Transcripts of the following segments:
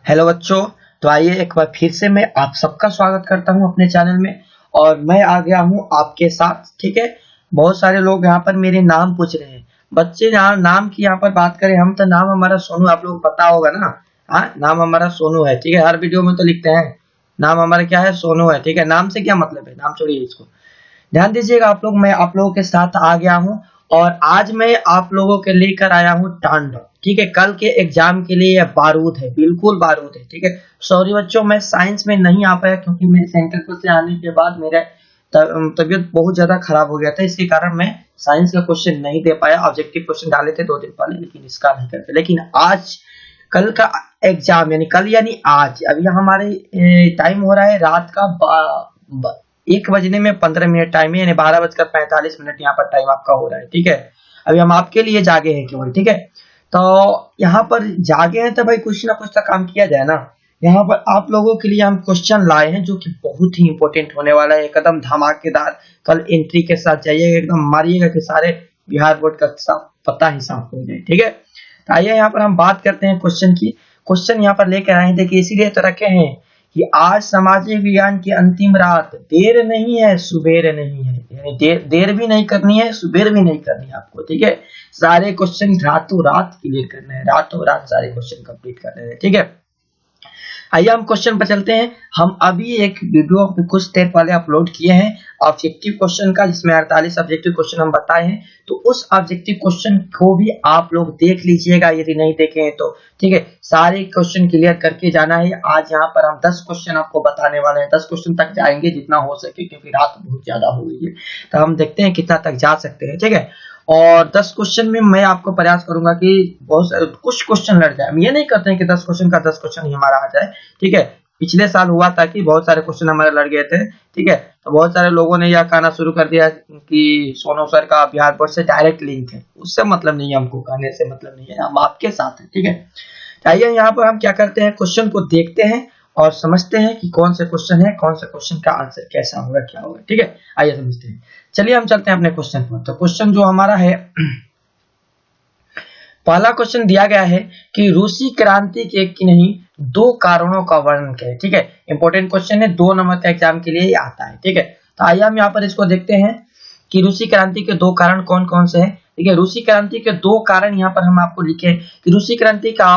Hello बच्चों। तो आइए एक बार फिर से मैं आप सबका स्वागत करता हूं अपने चैनल में। और मैं आ गया हूं आपके साथ। ठीक है, बहुत सारे लोग यहां पर मेरे नाम पूछ रहे हैं। बच्चे यहाँ नाम की यहाँ पर बात करें हम तो नाम हमारा सोनू, आप लोग पता होगा ना। हाँ, नाम हमारा सोनू है। ठीक है, हर वीडियो में तो लिखते हैं नाम हमारा क्या है, सोनू है। ठीक है, नाम से क्या मतलब है, नाम छोड़िए इसको। ध्यान दीजिएगा आप लोग, मैं आप लोगों के साथ आ गया हूं और आज मैं आप लोगों के लेकर आया हूं तांडव। ठीक है, कल के एग्जाम के लिए यह बारूद है, बिल्कुल बारूद है। ठीक है, सॉरी बच्चों, मैं साइंस में नहीं आ पाया क्योंकि मैं सेंटर पर से आने के बाद मेरा तबीयत बहुत ज्यादा खराब हो गया था। इसके कारण मैं साइंस का क्वेश्चन नहीं दे पाया। ऑब्जेक्टिव क्वेश्चन डाले थे 2 दिन पहले, लेकिन इसका नहीं करते। लेकिन आज कल का एग्जाम यानी कल यानी आज, अभी हमारे टाइम हो रहा है रात का 1:15 टाइम है, यानी 12:45 यहाँ पर टाइम आपका हो रहा है। ठीक है, अभी हम आपके लिए जागे हैं केवल। ठीक है, तो यहाँ पर जागे हैं तो भाई कुछ ना कुछ तो काम किया जाए ना। यहाँ पर आप लोगों के लिए हम क्वेश्चन लाए हैं जो कि बहुत ही इंपॉर्टेंट होने वाला है, एकदम धमाकेदार। कल एंट्री के साथ जाइएगा, एकदम मारिएगा कि सारे बिहार बोर्ड का साफ पता ही साफ हो जाए। ठीक है, तो आइए यहाँ पर हम बात करते हैं क्वेश्चन की। क्वेश्चन यहाँ पर लेकर आए हैं, देखिए इसीलिए तो रखे हैं कि आज सामाजिक विज्ञान की अंतिम रात, देर नहीं है सुबेर नहीं है, यानी देर भी नहीं करनी है, सुबेर भी नहीं करनी है आपको। ठीक है, सारे क्वेश्चन रातों रात क्लियर करने हैं, रातों रात सारे क्वेश्चन कंप्लीट करने हैं। ठीक है, आइए हम क्वेश्चन पर चलते हैं। हम अभी एक वीडियो कुछ देर पहले अपलोड किए हैं ऑब्जेक्टिव क्वेश्चन का, जिसमें 48 ऑब्जेक्टिव क्वेश्चन हम बताए हैं। तो उस ऑब्जेक्टिव क्वेश्चन को भी आप लोग देख लीजिएगा यदि नहीं देखे हैं तो। ठीक है, सारे क्वेश्चन क्लियर करके जाना है। आज यहाँ पर हम 10 क्वेश्चन आपको बताने वाले हैं, 10 क्वेश्चन तक जाएंगे जितना हो सके, क्योंकि रात बहुत ज्यादा हो गई है। तो हम देखते हैं कितना तक जा सकते हैं। ठीक है, और 10 क्वेश्चन में मैं आपको प्रयास करूंगा कि बहुत कुछ क्वेश्चन लड़ जाए। हम ये नहीं करते हैं कि 10 क्वेश्चन का 10 क्वेश्चन ही हमारा आ जाए। ठीक है, पिछले साल हुआ था कि बहुत सारे क्वेश्चन हमारे लड़ गए थे। ठीक है, तो बहुत सारे लोगों ने यह कहना शुरू कर दिया कि सोनू सर का बिहार बोर्ड से डायरेक्ट लिंक है। उससे मतलब नहीं है, हमको कहने से मतलब नहीं है, हम आपके साथ हैं। ठीक है, आइए यहाँ पर हम क्या करते हैं, क्वेश्चन को देखते हैं और समझते हैं कि कौन से क्वेश्चन है, कौन से क्वेश्चन का आंसर कैसा होगा, क्या होगा। ठीक है, आइए समझते हैं। चलिए हम चलते हैं अपने क्वेश्चन पर। तो क्वेश्चन जो हमारा है, पहला क्वेश्चन दिया गया है कि रूसी क्रांति के कि नहीं 2 कारणों का वर्णन करें। ठीक है, इंपॉर्टेंट क्वेश्चन है, 2 नंबर के एग्जाम के लिए आता है। ठीक है, तो आइए हम यहाँ पर इसको देखते हैं कि रूसी क्रांति के 2 कारण कौन कौन से हैं। ठीक है, रूसी क्रांति के 2 कारण यहाँ पर हम आपको लिखे कि रूसी क्रांति का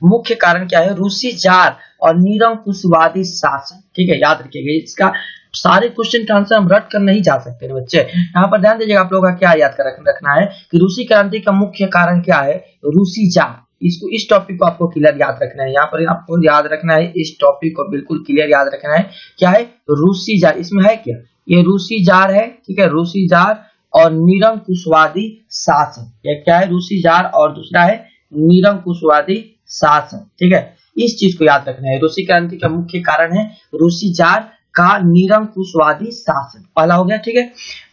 मुख्य कारण क्या है, रूसी जार और निरंकुशवादी शासन। ठीक है, याद रखिएगा, इसका सारे क्वेश्चन का आंसर हम रट कर नहीं जा सकते बच्चे। यहाँ पर ध्यान दीजिएगा, आप लोगों का क्या याद कर रखना है कि रूसी क्रांति का मुख्य कारण क्या है, रूसी जार। इसको, इस टॉपिक को आपको क्लियर याद रखना है। यहाँ पर आपको याद रखना है, इस टॉपिक को बिल्कुल क्लियर याद रखना है। क्या है, रूसी जार। इसमें है क्या, ये रूसी जार है। ठीक है, रूसी जार और निरंकुशवादी शासन। ये क्या है, रूसी जार और दूसरा है निरंकुशवादी शासन। ठीक है, इस चीज को याद रखना है। रूसी क्रांति का मुख्य कारण है रूसी जार का निरंकुशवादी शासन, पहला हो गया। ठीक है,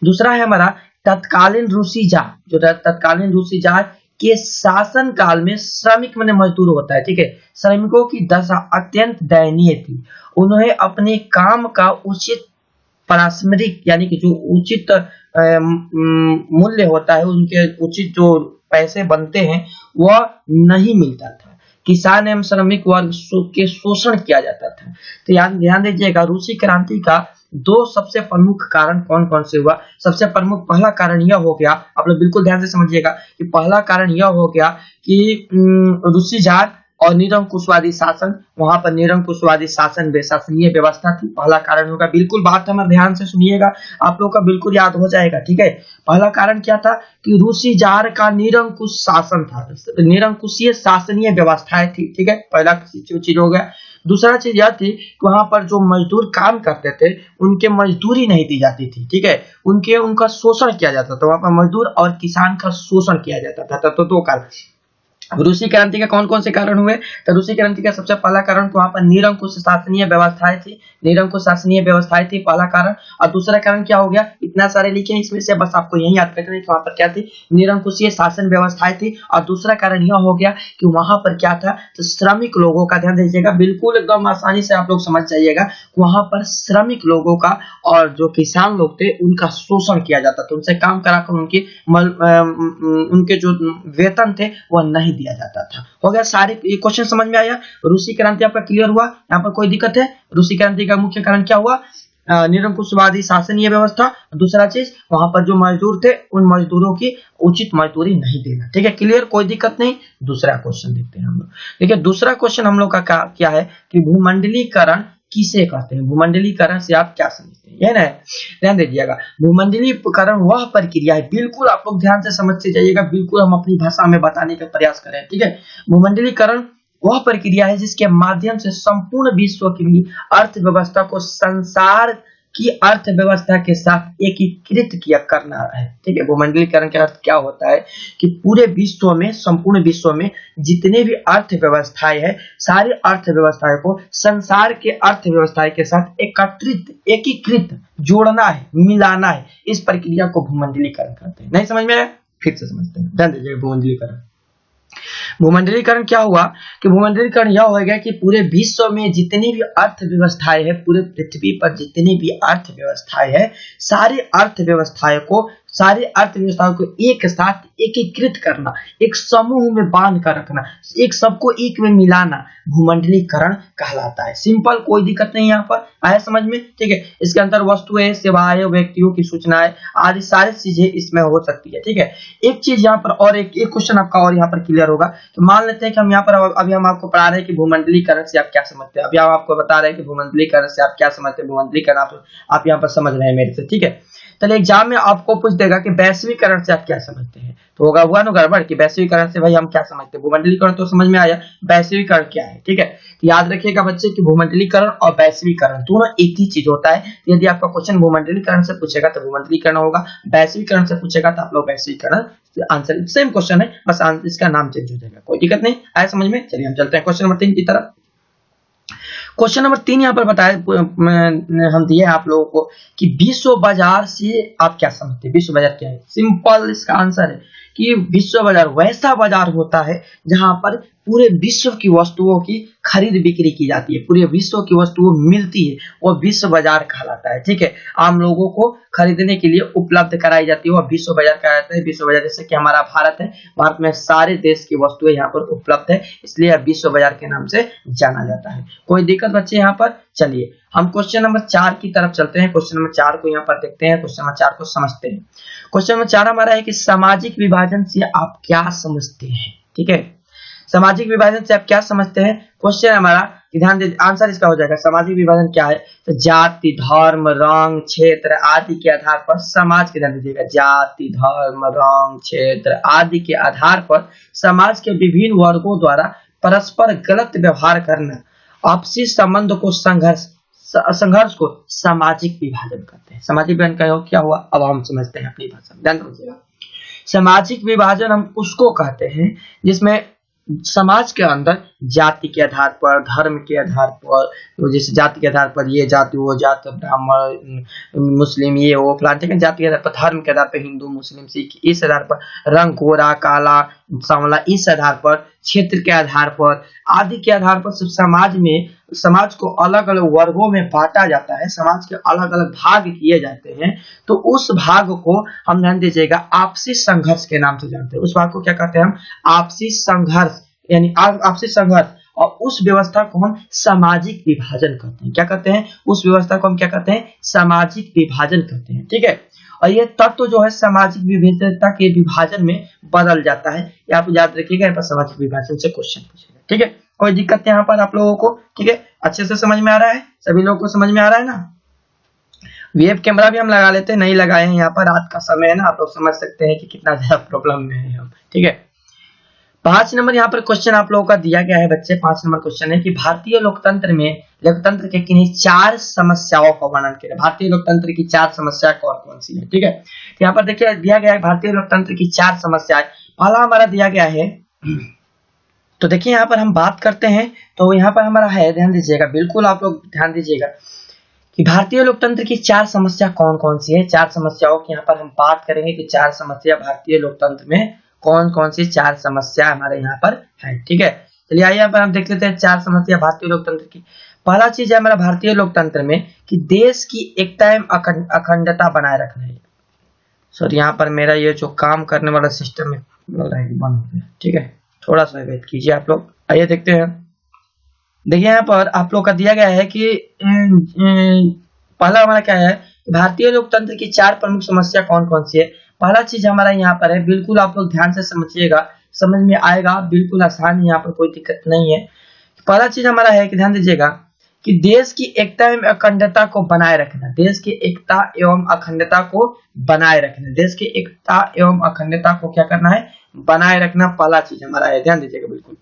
दूसरा है हमारा तत्कालीन रूसी जार। जो तत्कालीन रूसी जार के शासन काल में श्रमिक माने मजदूर होता है। ठीक है, श्रमिकों की दशा अत्यंत दयनीय थी। उन्हें अपने काम का उचित पारिश्रमिक यानी कि जो उचित मूल्य होता है, उनके उचित जो पैसे बनते हैं वह नहीं मिलता था। किसान एवं श्रमिक वर्ग के शोषण किया जाता था। तो ध्यान दीजिएगा, रूसी क्रांति का 2 सबसे प्रमुख कारण कौन कौन से हुआ। सबसे प्रमुख पहला कारण यह हो गया, आप लोग बिल्कुल ध्यान से समझिएगा कि पहला कारण यह हो गया कि रूसी जार और निरंकुशवादी शासन, वहां पर निरंकुशवादी शासन शासनीय व्यवस्था थी, पहला कारण होगा। बिल्कुल बात हमारे ध्यान से सुनिएगा, आप लोग का बिल्कुल याद हो जाएगा। ठीक है, पहला कारण क्या था कि रूसी जार का निरंकुश शासन था, निरंकुशीय शासनीय व्यवस्थाएं थी। ठीक है, पहला चीज हो गया। दूसरा चीज यह थी कि वहां पर जो मजदूर काम करते थे उनके मजदूरी नहीं दी जाती थी। ठीक है, उनका शोषण किया जाता था, वहां पर मजदूर और किसान का शोषण किया जाता था। तो 2 कारण। रूसी क्रांति के कौन कौन से कारण हुए, तो रूसी क्रांति का सबसे पहला कारण तो वहां पर निरंकुश शासनीय व्यवस्थाएं थी, निरंकुश शासनीय व्यवस्थाएं थी, पहला कारण। और दूसरा कारण क्या हो गया, इतना सारे लिखे हैं इसमें से, बस आपको यही याद रखना है कि वहां पर क्या थी, निरंकुशीय शासन व्यवस्थाएं थी। और दूसरा कारण यह हो गया कि वहां पर क्या था, तो श्रमिक लोगों का, ध्यान दीजिएगा बिल्कुल एकदम आसानी से आप लोग समझ जाइएगा, वहां पर श्रमिक लोगों का और जो किसान लोग थे उनका शोषण किया जाता था, उनसे काम कराकर उनके जो वेतन थे वह नहीं दिया जाता था। हो गया, सारे क्वेश्चन समझ में आया। रूसी क्रांति आपका क्लियर हुआ, यहाँ पर कोई दिक्कत है? रूसी क्रांति का मुख्य कारण क्या हुआ? निरंकुशवादी शासनीय व्यवस्था। दूसरा चीज, वहां पर जो मजदूर थे उन मजदूरों की उचित मजदूरी नहीं देना। ठीक है, क्लियर, कोई दिक्कत नहीं। दूसरा क्वेश्चन देखते हैं हम लोग। देखिए दूसरा क्वेश्चन हम लोग का क्या है कि भूमंडलीकरण किसे कहते हैं? भूमंडलीकरण से आप क्या समझते हैं? ये ना, ध्यान दीजिएगा, भूमंडलीकरण वह प्रक्रिया है, बिल्कुल आप लोग ध्यान से समझते जाइएगा, बिल्कुल हम अपनी भाषा में बताने का प्रयास करें। ठीक है, भूमंडलीकरण वह प्रक्रिया है जिसके माध्यम से संपूर्ण विश्व की अर्थव्यवस्था को संसार की अर्थव्यवस्था के साथ एकीकृत किया करना है। ठीक है, भूमंडलीकरण का अर्थ क्या होता है कि पूरे विश्व में, संपूर्ण विश्व में जितने भी अर्थव्यवस्थाएं हैं, सारी अर्थव्यवस्थाएं को संसार के अर्थव्यवस्थाएं के साथ एकीकृत जोड़ना है, मिलाना है। इस प्रक्रिया को भूमंडलीकरण कहते हैं। नहीं समझ में आया? फिर से समझते हैं, ध्यान दीजिएगा। भूमंडलीकरण क्या हुआ कि भूमंडलीकरण यह हो गया कि पूरे विश्व में जितनी भी अर्थव्यवस्थाएं हैं, पूरे पृथ्वी पर जितनी भी अर्थव्यवस्थाएं हैं, सारी अर्थव्यवस्थाओं को एक साथ एकीकृत करना, एक समूह में बांध कर रखना, एक सबको एक में मिलाना, भूमंडलीकरण कहलाता है। सिंपल, कोई दिक्कत नहीं यहाँ पर, आया समझ में? ठीक है, इसके अंदर वस्तुएं, सेवाएं, व्यक्तियों की सूचनाएं आदि सारी चीजें इसमें हो सकती है। ठीक है, एक चीज यहाँ पर और एक क्वेश्चन आपका और यहाँ पर क्लियर होगा कि मान लेते हैं कि हम यहाँ पर अभी हम आपको पढ़ा रहे हैं कि भूमंडलीकरण से आप क्या समझते हैं। अभी हम आपको बता रहे हैं कि भूमंडलीकरण से आप क्या समझते हैं। भूमंडलीकरण आप यहाँ पर समझ रहे हैं मेरे से। ठीक है, चलिए एग्जाम में आपको पूछ देगा कि वैश्वीकरण से आप क्या समझते हैं, तो हुआ ना गड़बड़ कि वैश्वीकरण से भाई हम क्या समझते हैं। भूमंडलीकरण तो समझ में आया, वैश्वीकरण क्या है? ठीक है, तो याद रखिएगा बच्चे कि भूमंडलीकरण और वैश्वीकरण दोनों एक ही चीज होता है। यदि आपका क्वेश्चन भूमंडलीकरण से पूछेगा तो भूमंडलीकरण होगा, वैश्वीकरण से पूछेगा तो आप लोग वैश्वीकरण, आंसर सेम क्वेश्चन है, बस इसका नाम चेंज हो जाएगा, कोई दिक्कत नहीं। आया समझ में? चलिए हम चलते हैं क्वेश्चन नंबर 3 की तरफ। क्वेश्चन नंबर 3 यहाँ पर बताया हम दिए आप लोगों को कि विश्व बाजार से आप क्या समझते हैं। विश्व बाजार क्या है? सिंपल इसका आंसर है कि विश्व बाजार वैसा बाजार होता है जहां पर पूरे विश्व की वस्तुओं की खरीद बिक्री की जाती है, पूरे विश्व की वस्तुएं मिलती है, वो विश्व बाजार कहलाता है। ठीक है, आम लोगों को खरीदने के लिए उपलब्ध कराई जाती है, वो विश्व बाजार कहलाता है। विश्व बाजार जैसे कि हमारा भारत है, भारत में सारे देश की वस्तुएं यहाँ पर उपलब्ध है, इसलिए विश्व बाजार के नाम से जाना जाता है। कोई दिक्कत बच्चे यहाँ पर? चलिए हम क्वेश्चन नंबर 4 की तरफ चलते हैं। क्वेश्चन नंबर 4 को यहाँ पर देखते हैं, क्वेश्चन नंबर 4 को समझते हैं। क्वेश्चन नंबर 4 हमारा है कि सामाजिक विभाजन से आप क्या समझते हैं। ठीक है, सामाजिक विभाजन से आप क्या समझते हैं? क्वेश्चन हमारा, ध्यान दीजिए, आंसर इसका हो जाएगा सामाजिक विभाजन क्या है, तो जाति, धर्म, रंग, क्षेत्र आदि के आधार पर समाज के, ध्यान दीजिएगा, जाति, धर्म, रंग, क्षेत्र आदि के आधार पर समाज के विभिन्न वर्गों द्वारा परस्पर गलत व्यवहार करना, आपसी संबंध को संघर्ष को सामाजिक विभाजन कहते हैं। सामाजिक विभाजन का क्या हुआ, अब हम समझते हैं अपनी भाषा में, ध्यान दीजिएगा। सामाजिक विभाजन हम उसको कहते हैं जिसमें समाज के अंदर जाति के आधार पर, धर्म के आधार पर, जैसे जाति के आधार पर ये जाति, वो जाति, ब्राह्मण, मुस्लिम, ये वो फलान, ठीक है, जाति के आधार पर, धर्म के आधार पर हिंदू, मुस्लिम, सिख, इस आधार पर, रंग गोरा, काला, सांवला, इस आधार पर, क्षेत्र के आधार पर आदि के आधार पर सब समाज को अलग अलग वर्गों में बांटा जाता है, समाज के अलग अलग भाग किए जाते हैं। तो उस भाग को हम, ध्यान दीजिएगा, आपसी संघर्ष के नाम से जानते हैं। उस भाग को क्या कहते हैं हम? आपसी संघर्ष, यानी आपसी संघर्ष। और उस व्यवस्था को हम सामाजिक विभाजन कहते हैं। क्या कहते हैं? उस व्यवस्था को हम क्या कहते हैं? सामाजिक विभाजन कहते हैं। ठीक है, और ये तत्व जो है सामाजिक विविधता के विभाजन में बदल जाता है। आप याद रखिएगा, यहाँ पर सामाजिक विभाजन से क्वेश्चन पूछेगा। ठीक है, कोई दिक्कत यहाँ पर आप लोगों को? ठीक है, अच्छे से समझ में आ रहा है? सभी लोगों को समझ में आ रहा है ना? वेब कैमरा भी हम लगा लेते हैं, नहीं लगाए हैं यहाँ पर, रात का समय है ना, आप लोग समझ सकते हैं कि कितना ज्यादा प्रॉब्लम में है हम। ठीक है, 5 नंबर यहाँ पर क्वेश्चन आप लोगों का दिया गया है बच्चे। 5 नंबर क्वेश्चन है कि भारतीय लोकतंत्र के किन्हीं 4 समस्याओं का वर्णन करें। भारतीय लोकतंत्र की 4 समस्या कौन कौन सी है? ठीक है, यहाँ पर देखिए दिया गया है भारतीय लोकतंत्र की 4 समस्याएं। पहला हमारा दिया गया है, तो देखिए यहाँ पर हम बात करते हैं, तो यहाँ पर हमारा है, ध्यान दीजिएगा, बिल्कुल आप लोग ध्यान दीजिएगा कि भारतीय लोकतंत्र की 4 समस्या कौन कौन सी है। 4 समस्याओं की यहाँ पर हम बात करेंगे कि 4 समस्या भारतीय लोकतंत्र में कौन कौन सी 4 समस्या हमारे यहाँ पर है। ठीक है, चलिए आइए यहाँ पर हम देख लेते हैं 4 समस्या भारतीय लोकतंत्र की। पहला चीज है हमारा भारतीय लोकतंत्र में कि देश की एकता एवं अखंडता बनाए रखना है। सॉरी, यहाँ पर मेरा ये जो काम करने वाला सिस्टम है बंद हो गया। ठीक है, थोड़ा सा वेट कीजिए आप लोग। आइए देखते हैं। देखिए यहाँ पर आप लोग का दिया गया है कि पहला हमारा क्या है, भारतीय लोकतंत्र की 4 प्रमुख समस्या कौन कौन सी है। पहला चीज हमारा यहाँ पर है, बिल्कुल आप लोग ध्यान से समझिएगा, समझ में आएगा, बिल्कुल आसान है, यहाँ पर कोई दिक्कत नहीं है। पहला चीज हमारा है कि ध्यान दीजिएगा कि देश की एकता एवं अखंडता को बनाए रखना, देश की एकता एवं अखंडता को बनाए रखना, देश की एकता एवं अखंडता को क्या करना है, बनाए रखना, पहला चीज हमारा है, ध्यान दीजिएगा बिल्कुल।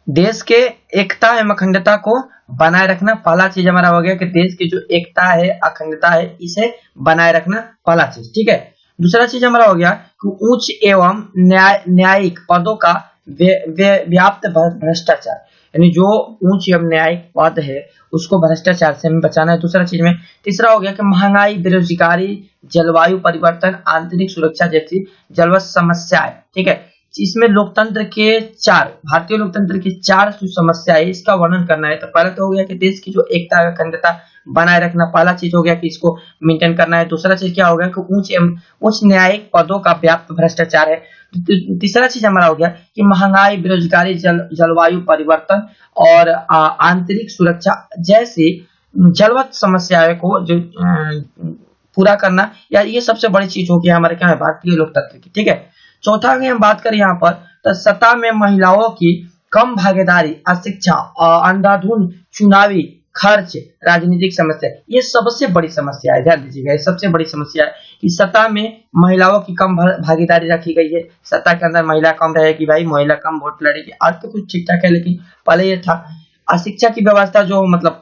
देश के एकता एवं अखंडता को बनाए रखना, पहला चीज हमारा हो गया कि देश की जो एकता है, अखंडता है, इसे बनाए रखना, पहला चीज, ठीक है। दूसरा चीज हमारा हो गया कि उच्च एवं न्यायिक पदों का व्याप्त भ्रष्टाचार, यानी जो उच्च एवं न्यायिक पद है उसको भ्रष्टाचार से हमें बचाना है, दूसरा चीज में। तीसरा हो गया कि महंगाई, बेरोजगारी, जलवायु परिवर्तन, आंतरिक सुरक्षा जैसी जलवायु समस्याएं, ठीक है। इसमें लोकतंत्र के 4, भारतीय लोकतंत्र की 4 जो समस्या है इसका वर्णन करना है। तो पहला तो हो गया कि देश की जो एकता अखंडता बनाए रखना, पहला चीज हो गया कि इसको मेंटेन करना है। दूसरा चीज क्या हो गया कि उच्च न्यायिक पदों का व्याप्त भ्रष्टाचार है। तीसरा चीज हमारा हो गया कि महंगाई, बेरोजगारी, जलवायु परिवर्तन और आंतरिक सुरक्षा जैसी जलवत समस्याओं को जो पूरा करना, या ये सबसे बड़ी चीज होगी हमारे क्या है, भारतीय लोकतंत्र की, ठीक है। चौथा अगर हम बात करें यहाँ पर, तो सत्ता में महिलाओं की कम भागीदारी, अशिक्षा, अंधाधुंध चुनावी खर्च, राजनीतिक समस्या, ये सबसे बड़ी समस्या है, ध्यान दीजिएगा, ये सबसे बड़ी समस्या है कि सत्ता में महिलाओं की कम भागीदारी रखी गई है। सत्ता के अंदर महिला कम रहेगी, भाई महिला कम वोट लड़ेगी। आज तो कुछ ठीक ठाक है, लेकिन पहले ये था। अशिक्षा की व्यवस्था, जो मतलब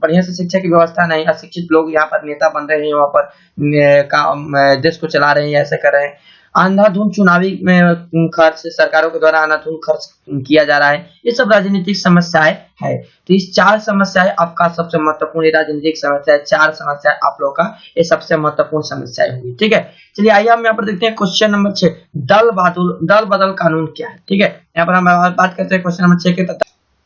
बढ़िया से शिक्षा की व्यवस्था नहीं, अशिक्षित लोग यहाँ पर नेता बन रहे हैं, वहां पर देश को चला रहे हैं, ऐसे कर रहे हैं। अंधाधुंध चुनावी में खर्च, सरकारों के द्वारा अंधाधुंध खर्च किया जा रहा है, ये सब राजनीतिक समस्याएं है। तो इस 4 समस्याएं आपका सबसे महत्वपूर्ण राजनीतिक समस्या है, 4 समस्याएं आप लोग का ये सबसे महत्वपूर्ण समस्याएं होगी, ठीक है। चलिए आइए हम यहाँ पर देखते हैं क्वेश्चन नंबर 6, दल बदल कानून क्या है, ठीक है। यहाँ पर हम बात करते हैं क्वेश्चन नंबर 6 के।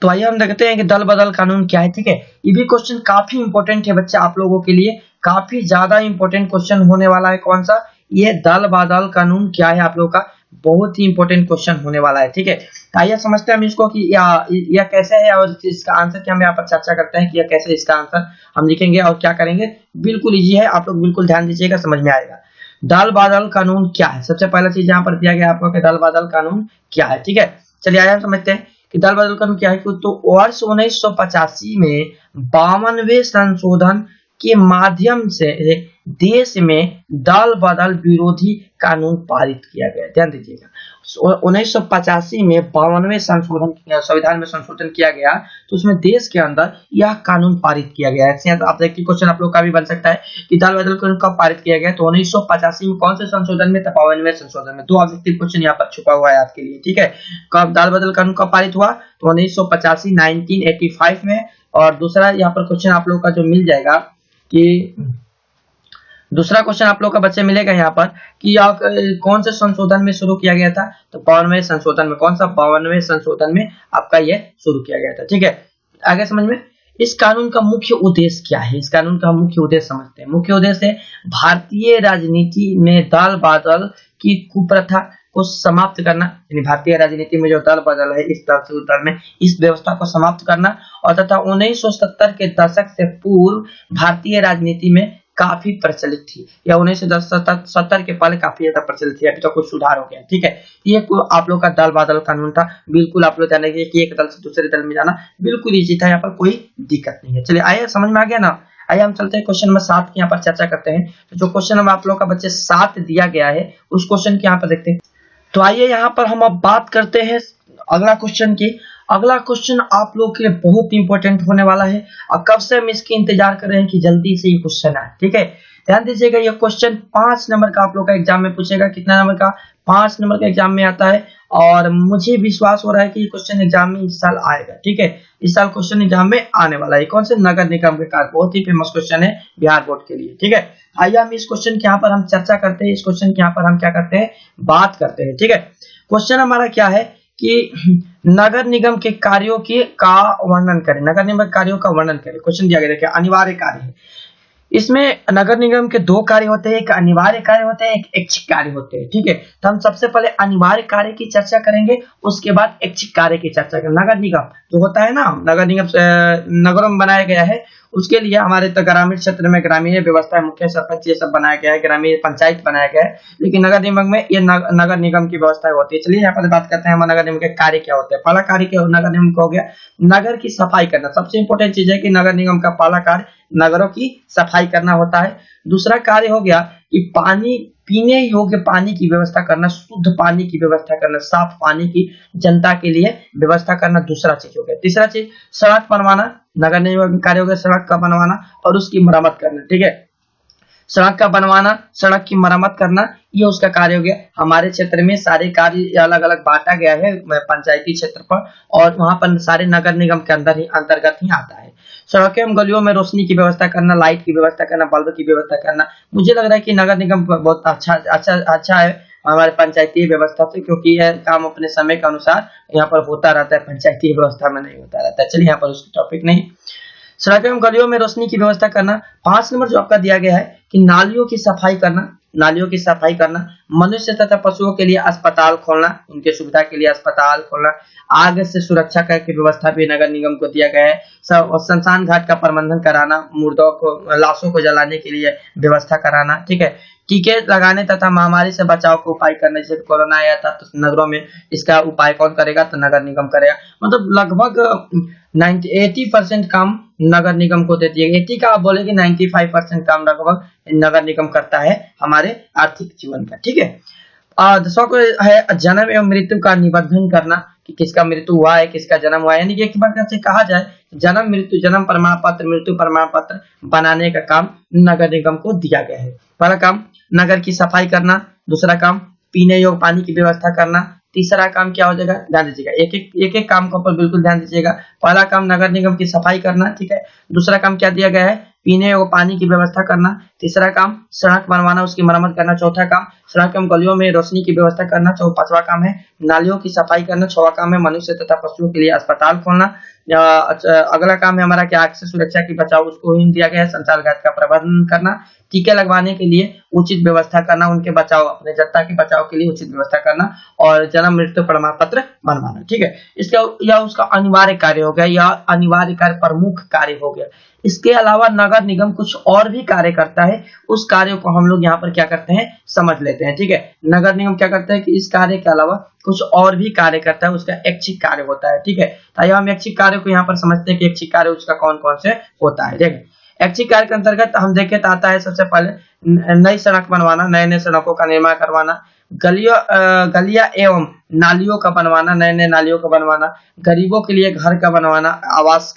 तो आइए हम देखते हैं कि दल बदल कानून क्या है, ठीक है। ये भी क्वेश्चन काफी इंपॉर्टेंट है बच्चा, आप लोगों के लिए काफी ज्यादा इंपॉर्टेंट क्वेश्चन होने वाला है। कौन सा, ये दल बदल कानून क्या है, आप लोग का बहुत ही इंपॉर्टेंट क्वेश्चन होने वाला है, ठीक है। आइए समझते हैं हम इसको कि यह कैसे है, और इसका आंसर क्या, हम यहाँ पर चर्चा करते हैं कि यह कैसे, इसका आंसर हम लिखेंगे और क्या करेंगे। बिल्कुल इजी है, आप लोग बिल्कुल ध्यान दीजिएगा, समझ में आएगा। दल बदल कानून क्या है, सबसे पहला चीज यहाँ पर दिया गया आपको कि दल बदल कानून क्या है, ठीक है। चलिए आइए हम समझते हैं कि दल बदल कानून क्या है। तो वर्ष 1985 में 52वें संशोधन के माध्यम से देश में दल बदल विरोधी कानून पारित किया गया, ध्यान दीजिएगा। 1985 में 52वें संविधान में संशोधन किया गया, तो उसमें देश के अंदर यह कानून पारित किया गया है। तो आप देखिए क्वेश्चन आप लोग का भी बन सकता है कि दल बदल कानून कब पारित किया गया, तो 1985 में कौन से संशोधन में, 52वें संशोधन में। 2 ऑब्जेक्टिव क्वेश्चन यहाँ पर छुपा हुआ है आपके लिए, ठीक है। कब दल बदल कानून कब पारित हुआ, तो 1985 1985 में। और दूसरा यहाँ पर क्वेश्चन आप लोग का जो मिल जाएगा कि दूसरा क्वेश्चन आप लोग का बच्चे मिलेगा यहाँ पर कि कौन से संशोधन में शुरू किया गया था, तो 52वें संशोधन में। कौन सा, 52वें संशोधन में आपका ये शुरू किया गया था, ठीक है। आगे समझ में, इस कानून का मुख्य उद्देश्य क्या है, इस कानून का मुख्य उद्देश्य समझते हैं। मुख्य उद्देश्य है भारतीय राजनीति में दल बदल की कुप्रथा को समाप्त करना, यानी भारतीय राजनीति में जो दल बदल है, इस दल से उस दल में, इस व्यवस्था को समाप्त करना। और तथा 1970 के दशक से पूर्व भारतीय राजनीति में काफी प्रचलित थी, या 1970 के पहले काफी ज्यादा प्रचलित थी, अभी तो कुछ सुधार हो गया, ठीक है। ये आप लोग का दल बदल कानून था। बिल्कुल आप लोग ध्यान रखिए कि एक दल से दूसरे दल में जाना बिल्कुल इजी था, यहाँ पर कोई दिक्कत नहीं है। चलिए आइए, समझ में आ गया ना। आइए हम चलते हैं क्वेश्चन नंबर 7 की यहाँ पर चर्चा करते हैं। तो जो क्वेश्चन नंबर आप लोग का बच्चे 7 दिया गया है, उस क्वेश्चन की यहाँ पर देखते हैं। तो आइए यहाँ पर हम अब बात करते हैं अगला क्वेश्चन की। अगला क्वेश्चन आप लोग के लिए बहुत इंपॉर्टेंट होने वाला है, और कब से हम इसकी इंतजार कर रहे हैं कि जल्दी से ये क्वेश्चन आए, ठीक है। ध्यान दीजिएगा, ये क्वेश्चन 5 नंबर का आप लोग का एग्जाम में पूछेगा। कितना नंबर का, 5 नंबर का एग्जाम में आता है, और मुझे विश्वास हो रहा है कि ये क्वेश्चन एग्जाम में इस साल आएगा, ठीक है। इस साल क्वेश्चन एग्जाम में आने वाला है। कौन से, नगर निगम के कार्य, बहुत ही फेमस क्वेश्चन है बिहार बोर्ड के लिए, ठीक है। आइए हम इस क्वेश्चन के यहाँ पर हम चर्चा करते हैं, इस क्वेश्चन के यहाँ पर हम क्या करते हैं, बात करते हैं, ठीक है। क्वेश्चन हमारा क्या है कि नगर निगम के कार्यों का वर्णन करें, नगर निगम कार्यों का वर्णन करें। क्वेश्चन दिया गया, देखिए अनिवार्य कार्य है। इसमें नगर निगम के दो कार्य होते हैं, एक अनिवार्य कार्य होते हैं, एक ऐच्छिक कार्य होते हैं। ठीक है, तो हम सबसे पहले अनिवार्य कार्य की चर्चा करेंगे, उसके बाद ऐच्छिक कार्य की चर्चा करेंगे। नगर निगम जो होता है ना, नगर निगम नगरों में बनाया गया है, उसके लिए हमारे तो ग्रामीण क्षेत्र में ग्रामीण व्यवस्था, मुख्य सरपंच ये सब बनाया गया है, ग्रामीण पंचायत बनाया गया है, लेकिन नगर निगम में ये नगर निगम की व्यवस्था होती है। चलिए यहाँ पर बात करते हैं हम नगर निगम के कार्य क्या होते हैं। पहला कार्य क्या नगर निगम का हो गया, नगर की सफाई करना। सबसे इंपॉर्टेंट चीज है कि नगर निगम का पहला कार्य नगरों की सफाई करना होता है। दूसरा कार्य हो गया कि पानी, पीने योग्य पानी की व्यवस्था करना, शुद्ध पानी की व्यवस्था करना, साफ पानी की जनता के लिए व्यवस्था करना दूसरा चीज हो गया। तीसरा चीज सड़क बनवाना, नगर निगम कार्य हो गया सड़क का बनवाना और उसकी मरम्मत करना। ठीक है, सड़क का बनवाना, सड़क की मरम्मत करना, ये उसका कार्य हो गया। हमारे क्षेत्र में सारे कार्य अलग अलग बांटा गया है पंचायती क्षेत्र पर, और वहां पर सारे नगर निगम के अंदर ही अंतर्गत ही आता है। सड़कों एवं गलियों में रोशनी की व्यवस्था करना, लाइट की व्यवस्था करना, बल्ब की व्यवस्था करना। मुझे लग रहा है कि नगर निगम बहुत अच्छा है हमारे पंचायती व्यवस्था से, क्योंकि यह काम अपने समय के अनुसार यहाँ पर होता रहता है, पंचायती व्यवस्था में नहीं होता रहता है। चलिए यहाँ पर उसका टॉपिक नहीं। सड़कों एवं गलियों में रोशनी की व्यवस्था करना। 5 नंबर जो आपका दिया गया है कि नालियों की सफाई करना, नालियों की सफाई करना, मनुष्य तथा पशुओं के लिए अस्पताल खोलना, उनके सुविधा के लिए अस्पताल खोलना, आग से सुरक्षा की व्यवस्था भी नगर निगम को दिया गया है। शमशान घाट का प्रबंधन कराना, मुर्दों को, लाशों को जलाने के लिए व्यवस्था कराना। ठीक है, टीके लगाने तथा महामारी से बचाव को उपाय करने। जैसे कोरोना आया था तो नगरों में इसका उपाय कौन करेगा, तो नगर निगम करेगा। मतलब लगभग 80% काम नगर निगम को देती है। 80 का आप बोले कि 95% काम लगभग नगर निगम करता है हमारे आर्थिक जीवन का। ठीक है, 10वां को है जन्म एवं मृत्यु का निबंधन करना, कि किसका मृत्यु हुआ है, किसका जन्म हुआ है। यानी कि एक बार से कहा जाए, जन्म मृत्यु, जन्म प्रमाण पत्र, मृत्यु प्रमाण पत्र बनाने का काम नगर निगम को दिया गया है। पहला काम नगर की सफाई करना, दूसरा काम पीने योग्य पानी की व्यवस्था करना, तीसरा काम क्या हो जाएगा, ध्यान दीजिएगा, एक एक काम के ऊपर बिल्कुल ध्यान दीजिएगा। पहला काम नगर निगम की सफाई करना, ठीक है। दूसरा काम क्या दिया गया है, पीने योग्य पानी की व्यवस्था करना। तीसरा काम सड़क बनवाना, उसकी मरम्मत करना। चौथा काम सड़क एवं गलियों में रोशनी की व्यवस्था करना। पांचवा काम है नालियों की सफाई करना। छठवां काम है मनुष्य तथा पशुओं के लिए अस्पताल खोलना। अगला काम है हमारा क्या, आग से सुरक्षा की बचाव, उसको ही दिया गया है। संचार घाट का प्रबंधन करना, टीके लगवाने के लिए उचित व्यवस्था करना, उनके बचाव, अपने जनता के बचाव के लिए उचित व्यवस्था करना, और जन्म मृत्यु प्रमाण पत्र बनवाना। ठीक है, इसका या उसका अनिवार्य कार्य हो गया, या अनिवार्य कार्य प्रमुख कार्य हो गया। इसके अलावा नगर निगम कुछ और भी कार्य करता है, उस कार्य को हम लोग यहाँ पर क्या करते हैं, समझ लेते हैं। ठीक है, नगर निगम क्या करता है कि इस कार्य के अलावा कुछ और भी कार्य करता है, उसका ऐच्छिक कार्य होता है। ठीक है, तो हम ऐच्छिक कार्य को यहाँ पर समझते हैं कि ऐच्छिक कार्य उसका कौन कौन से होता है। देखिए, ऐच्छिक कार्य के अंतर्गत हम देखें तो आता है सबसे पहले नई सड़क बनवाना, नए नए सड़कों का निर्माण करवाना, गलियां एवं नालियों का बनवाना, नए नए नालियों का बनवाना, गरीबों के लिए घर का बनवाना, आवास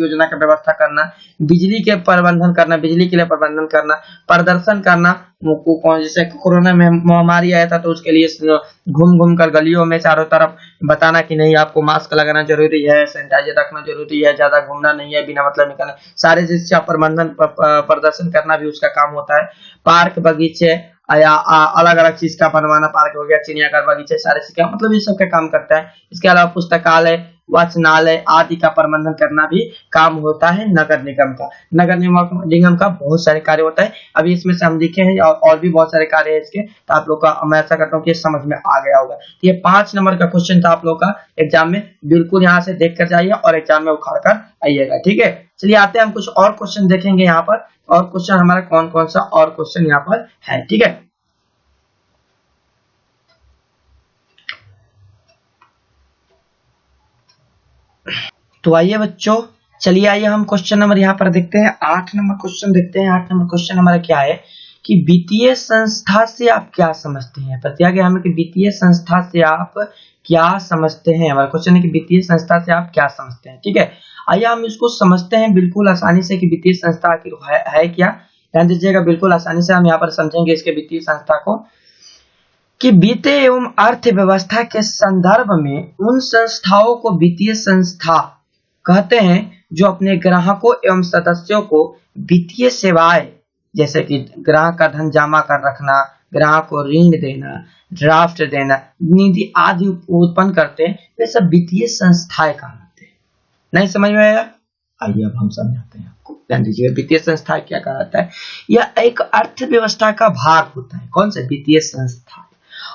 योजना का व्यवस्था करना, बिजली के प्रबंधन करना, बिजली के लिए प्रबंधन करना, प्रदर्शन करना। जैसे कोरोना में महामारी आया था तो उसके लिए घूम घूम कर गलियों में चारों तरफ बताना कि नहीं, आपको मास्क लगाना जरूरी है, सैनिटाइजर रखना जरूरी है, ज्यादा घूमना नहीं है, बिना मतलब निकलना, सारे चीज का प्रबंधन प्रदर्शन करना भी उसका काम होता है। पार्क बगीचे या अलग अलग चीज का बनवाना, पार्क हो गया, चिड़ियाघर, बगीचे, सारे चीज का मतलब ये सब का काम करता है। इसके अलावा पुस्तकालय, वाचनालय आदि का प्रबंधन करना भी काम होता है नगर निगम का। नगर निगम का बहुत सारे कार्य होता है, अभी इसमें से हम लिखे हैं और भी बहुत सारे कार्य है इसके, तो आप लोग का मैं ऐसा करता हूँ कि समझ में आ गया होगा। ये 5 नंबर का क्वेश्चन था आप लोग का एग्जाम में, बिल्कुल यहाँ से देख कर जाइए और एग्जाम में उखाड़ कर आइएगा। ठीक है, चलिए आते हैं हम कुछ और क्वेश्चन देखेंगे यहाँ पर, और क्वेश्चन हमारा कौन कौन सा और क्वेश्चन यहाँ पर है। ठीक है, तो आइए बच्चों, चलिए आइए हम क्वेश्चन नंबर यहाँ पर देखते हैं। 8 नंबर क्वेश्चन देखते हैं। 8 नंबर क्वेश्चन हमारा क्या है कि वित्तीय संस्था से आप क्या समझते हैं। बताया गया हमें कि वित्तीय संस्था से आप क्या समझते हैं। हमारा क्वेश्चन है कि वित्तीय संस्था से आप क्या समझते हैं। ठीक है, आइए हम इसको समझते हैं बिल्कुल आसानी से कि वित्तीय संस्था आखिर है क्या। ध्यान दीजिएगा, बिल्कुल आसानी से हम यहाँ पर समझेंगे इसके वित्तीय संस्था को, कि वित्तीय एवं अर्थव्यवस्था के संदर्भ में उन संस्थाओं को वित्तीय संस्था कहते हैं जो अपने ग्राहकों एवं सदस्यों को वित्तीय सेवाएं, जैसे कि ग्राहक का धन जमा कर रखना, ग्राहक को ऋण देना, ड्राफ्ट देना, निधि आदि उत्पन्न करते हैं, वे सब वित्तीय संस्थाएं कहलाते हैं। नहीं समझ में आया? आइए अब हम समझाते हैं आपको, ध्यान दीजिएगा। वित्तीय संस्था क्या कहलाता है? यह एक अर्थव्यवस्था का भाग होता है। कौन सा? वित्तीय संस्था।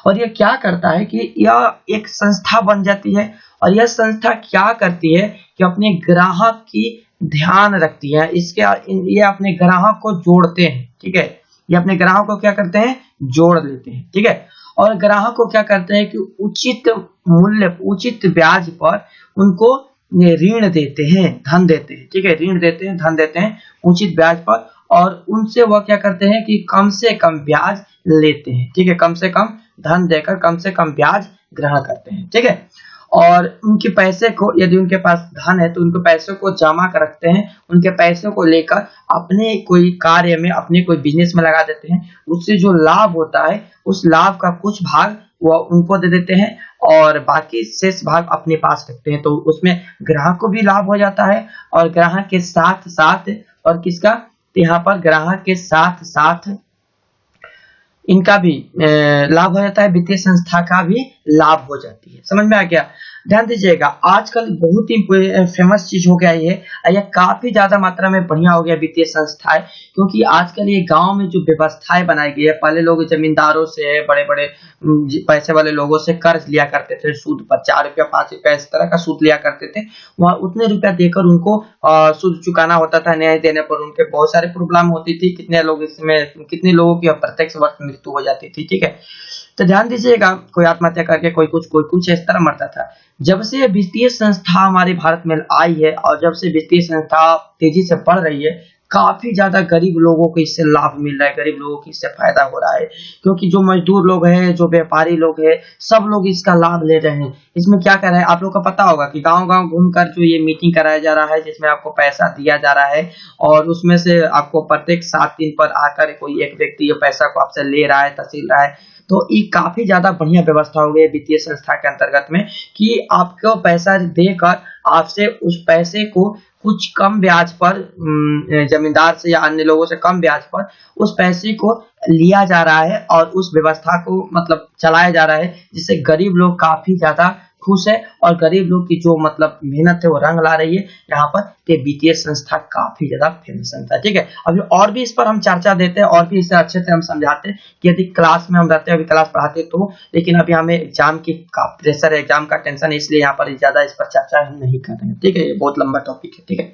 और यह क्या करता है कि यह एक संस्था बन जाती है और यह संस्था क्या करती है कि अपने ग्राहक की ध्यान रखती है। ये अपने ग्राहक को जोड़ते हैं, ठीक है। ये अपने ग्राहक को क्या करते हैं? जोड़ लेते हैं, ठीक है। और ग्राहक को क्या करते हैं कि उचित मूल्य, उचित ब्याज पर उनको ऋण देते हैं, धन देते हैं, ठीक है। ऋण देते हैं, धन देते हैं उचित ब्याज पर, और उनसे वह क्या करते हैं कि कम से कम ब्याज लेते हैं, ठीक है। कम से कम धन देकर कम से कम ब्याज ग्रहण करते हैं, ठीक है। और उनके पैसे को, यदि उनके पास धन है तो उनके पैसों को जमा कर रखते हैं, उनके पैसों को लेकर अपने कोई कार्य में, अपने कोई बिजनेस में लगा देते हैं। उससे जो लाभ होता है उस लाभ का कुछ भाग वो उनको दे देते हैं और बाकी शेष भाग अपने पास रखते हैं। तो उसमें ग्राहक को भी लाभ हो जाता है और ग्राहक के साथ साथ, और किसका? यहाँ पर ग्राहक के साथ साथ इनका भी लाभ हो जाता है, वित्तीय संस्था का भी लाभ हो जाती है। समझ में आ गया? ध्यान दीजिएगा, आजकल बहुत ही फेमस चीज हो गया ये, यह काफी ज्यादा मात्रा में बढ़िया हो गया वित्तीय संस्थाएं, क्योंकि आजकल ये गांव में जो व्यवस्थाएं बनाई गई है, पहले लोग जमींदारों से, बड़े बड़े पैसे वाले लोगों से कर्ज लिया करते थे, सूद पर 4 रुपया 5 रुपया इस तरह का सूद लिया करते थे। वहाँ उतने रुपया देकर उनको सूद चुकाना होता था, न्याय देने पर उनके बहुत सारे प्रॉब्लम होती थी, कितने लोगों की अप्रत्यक्ष मृत्यु हो जाती थी, ठीक है। तो ध्यान दीजिएगा, कोई आत्महत्या करके कोई कुछ इस तरह मरता था। जब से वित्तीय संस्था हमारे भारत में आई है और जब से वित्तीय संस्था तेजी से बढ़ रही है, काफी ज्यादा गरीब लोगों को इससे लाभ मिल रहा है, गरीब लोगों को इससे फायदा हो रहा है, क्योंकि जो मजदूर लोग हैं, जो व्यापारी लोग हैं, सब लोग इसका लाभ ले रहे हैं। इसमें क्या कर रहे हैं, आप लोग को पता होगा कि गांव-गांव घूमकर जो ये मीटिंग कराया जा रहा है, जिसमें आपको पैसा दिया जा रहा है और उसमें से आपको प्रत्येक 7 दिन पर आकर कोई एक व्यक्ति ये पैसा को आपसे ले रहा है, तहसील रहा है। तो ये काफी ज्यादा बढ़िया व्यवस्था हो गई है वित्तीय संस्था के अंतर्गत में, कि आपको पैसा देकर आपसे उस पैसे को कुछ कम ब्याज पर, जमींदार से या अन्य लोगों से कम ब्याज पर उस पैसे को लिया जा रहा है और उस व्यवस्था को मतलब चलाया जा रहा है, जिससे गरीब लोग काफी ज्यादा खुश है और गरीब लोग की जो मतलब मेहनत है वो रंग ला रही है यहाँ पर। ये वित्तीय संस्था काफी ज्यादा फेमस संस्था, ठीक है। अभी और भी इस पर हम चर्चा देते हैं और भी इसे अच्छे से हम समझाते हैं कि यदि क्लास में हम रहते हैं, अभी क्लास पढ़ाते तो, लेकिन अभी हमें एग्जाम की प्रेशर है, एग्जाम का टेंशन है, इसलिए यहाँ पर ज्यादा इस पर चर्चा हम नहीं कर रहे हैं, ठीक है। ये बहुत लंबा टॉपिक है, ठीक है।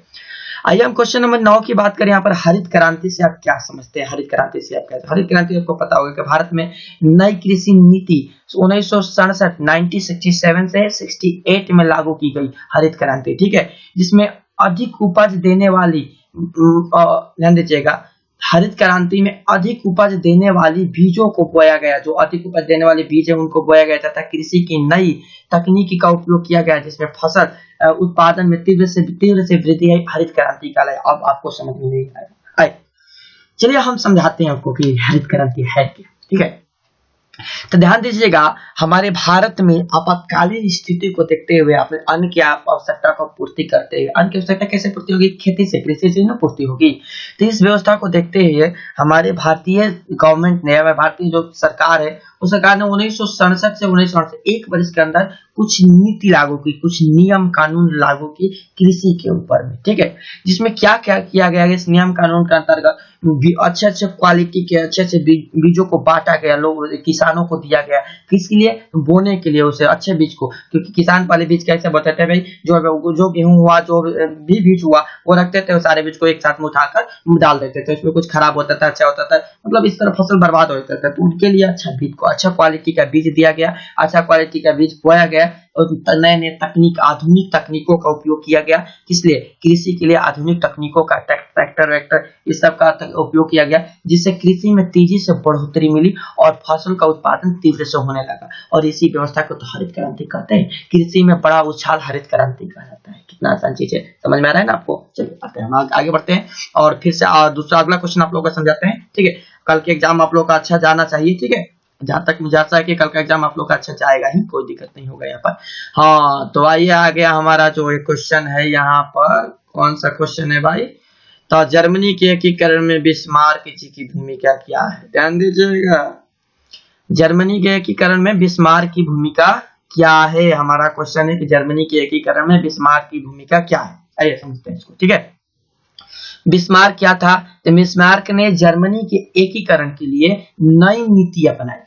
आइए हम क्वेश्चन नंबर 9 की बात करें। यहाँ पर हरित क्रांति से आप क्या समझते हैं? हरित क्रांति से आप क्या? हरित क्रांति आपको पता होगा कि भारत में नई कृषि नीति 1967 1967 से 68 में लागू की गई हरित क्रांति, ठीक है, जिसमें अधिक उपज देने वाली, ध्यान दीजिएगा, हरित क्रांति में अधिक उपज देने वाली बीजों को बोया गया, जो अधिक उपज देने वाले बीज है उनको बोया गया तथा कृषि की नई तकनीकी का उपयोग किया गया, जिसमें फसल उत्पादन में तीव्र से वृद्धि है। हरित क्रांति का अब आपको समझ में नहीं आएगा। चलिए हम समझाते हैं आपको कि हरित क्रांति है क्या, ठीक है। तो ध्यान दीजिएगा, हमारे भारत में आपातकालीन स्थिति को देखते हुए अपने अन्न की आवश्यकता को पूर्ति करते हुए, अन्न की आवश्यकता कैसे पूर्ति होगी? खेती से, कृषि से ना पूर्ति होगी। तो इस व्यवस्था को देखते हुए हमारे भारतीय गवर्नमेंट ने, भारतीय जो सरकार है, उस सरकार ने 1967 से 1968 एक वर्ष के अंदर कुछ नीति लागू की, कुछ नियम कानून लागू की कृषि के ऊपर में, ठीक है। जिसमें क्या क्या किया गया है, इस नियम कानून के अंतर्गत अच्छे क्वालिटी के अच्छे बीजों को बांटा गया, लोग किसानों को दिया गया, किसके लिए? बोने के लिए, उसे अच्छे बीज को, क्योंकि किसान पहले बीज कैसे बताते हैं भाई, जो गेहूं हुआ, जो भी बीज हुआ वो रखते थे, सारे बीज को एक साथ में उठाकर डाल देते थे, उसमें कुछ खराब होता था, अच्छा होता था, मतलब इस तरह फसल बर्बाद हो जाता था। तो उनके लिए अच्छा बीज को, अच्छा क्वालिटी का बीज दिया गया, अच्छा क्वालिटी का बीज बोया गया और नए नए तकनीक, आधुनिक तकनीकों का उपयोग किया गया। किसलिए? कृषि के लिए आधुनिक तकनीकों का, ट्रैक्टर वैक्टर इस सब का उपयोग किया गया, जिससे कृषि में तेजी से बढ़ोतरी मिली और फसल का उत्पादन तीव्र से होने लगा। और इसी व्यवस्था को तो हरित क्रांति कहते हैं। कृषि में बड़ा उछाल हरित क्रांति कहा जाता है। कितना आसान चीज है, समझ में आ रहा है ना आपको? चलिए आते हैं, हम आगे बढ़ते हैं और फिर से दूसरा अगला क्वेश्चन आप लोगों को समझाते हैं, ठीक है। कल के एग्जाम आप लोग का अच्छा जाना चाहिए, ठीक है। जहां तक मुझे आशा है कि कल का एग्जाम आप लोग का अच्छा जाएगा ही, कोई दिक्कत नहीं होगा यहाँ पर। हाँ, तो आइए आ गया हमारा जो एक क्वेश्चन है यहाँ पर। कौन सा क्वेश्चन है भाई? तो जर्मनी के एकीकरण में बिस्मार्क जी की भूमिका क्या है? ध्यान दीजिएगा, जर्मनी के एकीकरण में बिस्मार्क की भूमिका क्या है? हमारा क्वेश्चन है कि जर्मनी के एकीकरण में बिस्मार्क की भूमिका क्या है। आइए समझते हैं इसको, ठीक है। बिस्मार्क क्या था? तो बिस्मार्क ने जर्मनी के एकीकरण के लिए नई नीति अपनाई।